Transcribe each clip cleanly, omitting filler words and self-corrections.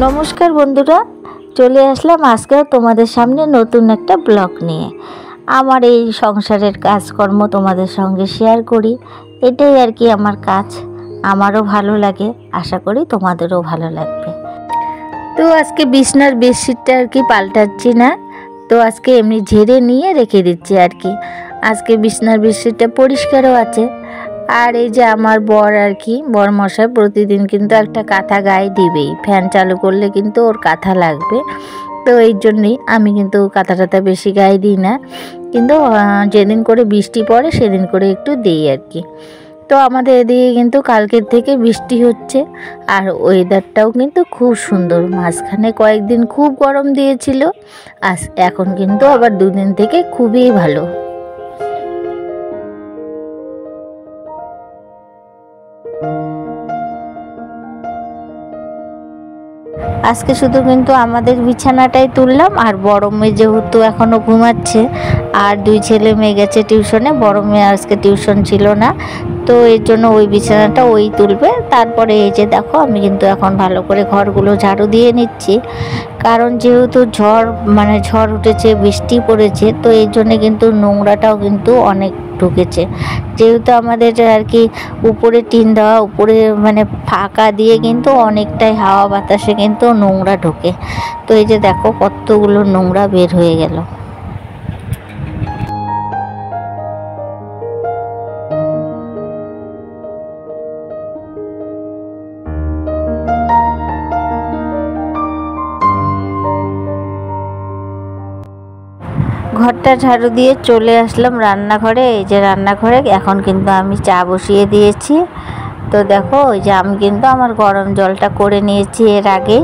নমস্কার বন্ধুরা, চলে আসলাম আজকেও তোমাদের সামনে নতুন একটা ব্লগ নিয়ে। আমার এই সংসারের কাজকর্ম তোমাদের সঙ্গে শেয়ার করি, এটাই আর কি আমার কাজ। আমারও ভালো লাগে, আশা করি তোমাদেরও ভালো লাগবে। তো আজকে বিছনার বেডশিটটা আর কি পাল্টাচ্ছি না, তো আজকে এমনি ঝেড়ে নিয়ে রেখে দিচ্ছি আর কি। আজকে বিছনার বেডশিটটা পরিষ্কারও আছে। আর এই যে আমার বর আর কি, বর মশাই প্রতিদিন কিন্তু একটা কাঁথা গায়ে দিবেই, ফ্যান চালু করলে কিন্তু ওর কাঁথা লাগবে। তো এই জন্যই আমি কিন্তু কাঁথা টাথা বেশি গায়ে দিই না, কিন্তু যেদিন করে বৃষ্টি পড়ে সেদিন করে একটু দিই আর কি। তো আমাদের এদিকে কিন্তু কালকের থেকে বৃষ্টি হচ্ছে, আর ওয়েদারটাও কিন্তু খুব সুন্দর। মাঝখানে কয়েকদিন খুব গরম দিয়েছিল, আর এখন কিন্তু আবার দুদিন থেকে খুবই ভালো। আজকে শুধু কিন্তু আমাদের বিছানাটাই তুললাম, আর বড় মেয়ে যেহেতু এখনও ঘুমাচ্ছে, আর দুই ছেলে মেয়ে গেছে টিউশনে, বড় মেয়ে আজকে টিউশন ছিল না, তো এর জন্য ওই বিছানাটা ওই তুলবে। তারপরে এই যে দেখো, আমি কিন্তু এখন ভালো করে ঘরগুলো ঝাড়ু দিয়ে নিচ্ছি, কারণ যেহেতু ঝড় উঠেছে, বৃষ্টি পড়েছে, তো এই জন্যে কিন্তু নোংরাটাও কিন্তু অনেক ঢুকেছে। যেহেতু আমাদের আর কি উপরে টিন দেওয়া, উপরে ফাঁকা দিয়ে কিন্তু অনেকটাই হাওয়া বাতাসে কিন্তু নোংরা ঢোকে। তো এই যে দেখো কতগুলো নোংরা বের হয়ে গেল। ঘরটা ঝাড়ু দিয়ে চলে আসলাম রান্নাঘরে। এই যে রান্নাঘরে এখন কিন্তু আমি চা বসিয়ে দিয়েছি। তো দেখো, ওই যে আমি কিন্তু আমার গরম জলটা করে নিয়েছি এর আগে,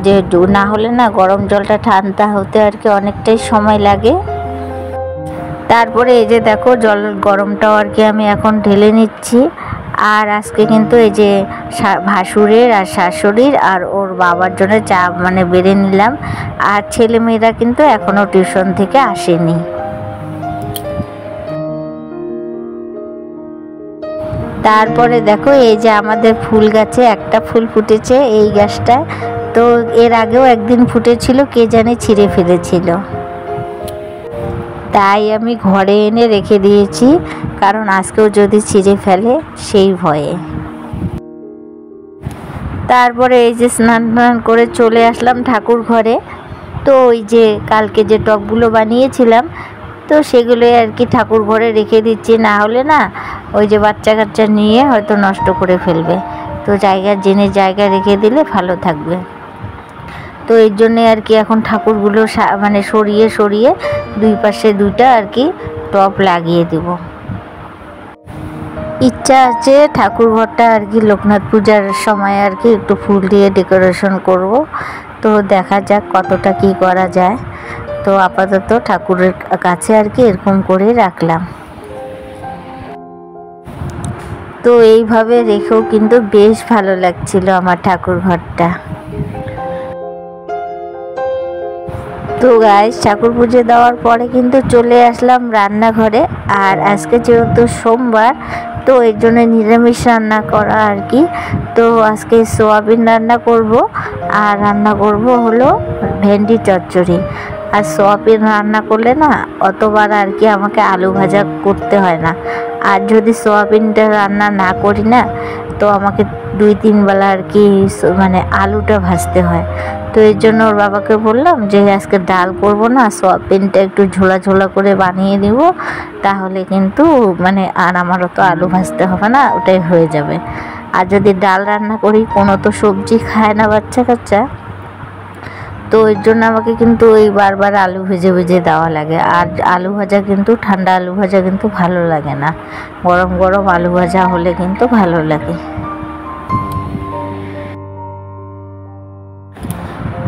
যে না হলে না গরম জলটা ঠান্ডা হতে আর কি অনেকটাই সময় লাগে। তারপরে এই যে দেখো, জল গরমটাও আর কি আমি এখন ঢেলে নিচ্ছি। আর আজকে কিন্তু এই যে ভাসুরের আর শাশুড়ির আর ওর বাবার জন্য চা বেড়ে নিলাম। আর ছেলে মেয়েরা কিন্তু এখনও টিউশন থেকে আসেনি। তারপরে দেখো, এই যে আমাদের ফুল গাছে একটা ফুল ফুটেছে এই গাছটায়। তো এর আগেও একদিন ফুটেছিল, কে জানে ছিঁড়ে ফেলেছিল, তাই আমি ঘরে এনে রেখে দিয়েছি, কারণ আজকেও যদি ছিঁড়ে ফেলে সেই ভয়ে। তারপরে এই যে স্নান করে চলে আসলাম ঠাকুর ঘরে। তো ওই যে কালকে যে টবগুলো বানিয়েছিলাম, তো সেগুলো আর কি ঠাকুর ঘরে রেখে দিচ্ছি, না হলে না ওই যে বাচ্চা কাচ্চা নিয়ে হয়তো নষ্ট করে ফেলবে। তো জেনে জায়গায় রেখে দিলে ভালো থাকবে। তো এর জন্যে আর কি এখন ঠাকুরগুলো সরিয়ে সরিয়ে দুই পাশে দুইটা আর কি টব লাগিয়ে দেব। ইচ্ছা আছে ঠাকুর ঘরটা আর কি লোকনাথ পূজার সময় আর কি একটু ফুল দিয়ে ডেকোরেশন করব। তো দেখা যাক কতটা কি করা যায়। তো আপাতত ঠাকুরের কাছে আর কি এরকম করে রাখলাম। তো এইভাবে রেখেও কিন্তু বেশ ভালো লাগছিল আমার ঠাকুর ঘরটা। তো গাইস, ঠাকুর পুজো দেওয়ার পরে কিন্তু চলে আসলাম রান্নাঘরে। আর আজকে যেহেতু সোমবার, তো এর জন্য নিরামিষ রান্না করা আর কি। তো আজকে সোয়াবিন রান্না করব, আর রান্না করব হলো ভেন্ডি চচ্চড়ি। আর সোয়াবিন রান্না করলে না অতবার আর কি আমাকে আলু ভাজা করতে হয় না। আর যদি সোয়াবিনটা রান্না না করি না, তো আমাকে 2-3 বেলা আর কি আলুটা ভাজতে হয়। তো এর জন্য ওর বাবাকে বললাম যে আজকে ডাল করব না, সোয়াবিনটা একটু ঝোলা ঝোলা করে বানিয়ে দিব, তাহলে কিন্তু আর আমারও তো আলু ভাজতে হবে না, ওটাই হয়ে যাবে। আর যদি ডাল রান্না করি, কোনো তো সবজি খায় না বাচ্চা কাচ্চা, তো এর জন্য আমাকে কিন্তু ওই বারবার আলু ভেজে ভেজে দেওয়া লাগে। আর আলু ভাজা কিন্তু ঠান্ডা আলু ভাজা কিন্তু ভালো লাগে না, গরম গরম আলু ভাজা হলে কিন্তু ভালো লাগে।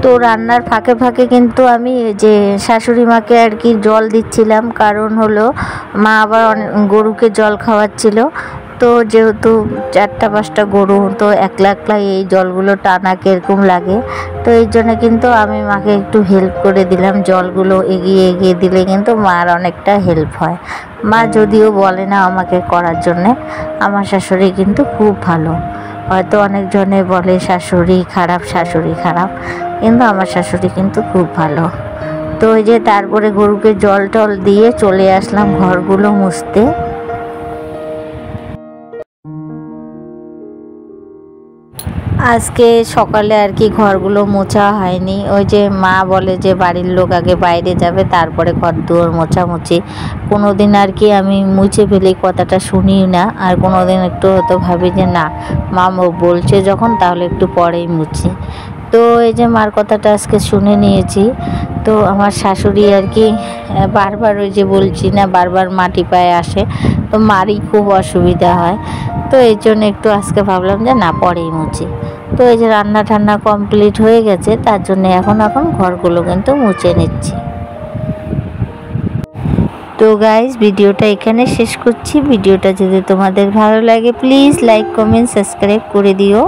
তো রান্নার ফাঁকে ফাঁকে কিন্তু আমি যে শাশুড়ি মাকে আর কি জল দিচ্ছিলাম, কারণ হলো মা আবার গরুকে জল খাওয়াচ্ছিল। তো যেহেতু 4-5টা গরু, তো একলা একলা এই জলগুলো টানা কীরকম লাগে, তো এই জন্য কিন্তু আমি মাকে একটু হেল্প করে দিলাম। জলগুলো এগিয়ে এগিয়ে দিলে কিন্তু মার অনেকটা হেল্প হয়। মা যদিও বলে না আমাকে করার জন্যে, আমার শাশুড়ি কিন্তু খুব ভালো, হয়তো অনেকজনে বলে শাশুড়ি খারাপ, শাশুড়ি খারাপ, কিন্তু আমার শাশুড়ি কিন্তু খুব ভালো। তো ওই যে তারপরে গরুকে জল টল দিয়ে চলে আসলাম ঘরগুলো মুছতে। আজকে সকালে আর কি ঘরগুলো মোছা হয়নি, ওই যে মা বলে যে বাড়ির লোক আগে বাইরে যাবে তারপরে ঘর দুয়ার মোছামুছি। কোনো দিন আর কি আমি মুছে ফেলি, কথাটা শুনি না, আর কোনো দিন একটু হয়তো ভাবি যে না মা বলছে যখন তাহলে একটু পরেই মুছি। তো এই যে মার কথাটা আজকে শুনে নিয়েছি। তো আমার শাশুড়ি আর কি বারবার ওই যে বলছি না বারবার মাটি পায়ে আসে, তো মারই খুব অসুবিধা হয়। তো এই জন্য একটু আজকে ভাবলাম যে না পরেই মুছি। তো এই যে রান্না ঠান্না কমপ্লিট হয়ে গেছে, তার জন্য এখন ঘরগুলো কিন্তু মুছে নিচ্ছি। তো গাইস ভিডিওটা এখানে শেষ করছি। ভিডিওটা যদি তোমাদের ভালো লাগে প্লিজ লাইক কমেন্ট সাবস্ক্রাইব করে দিও।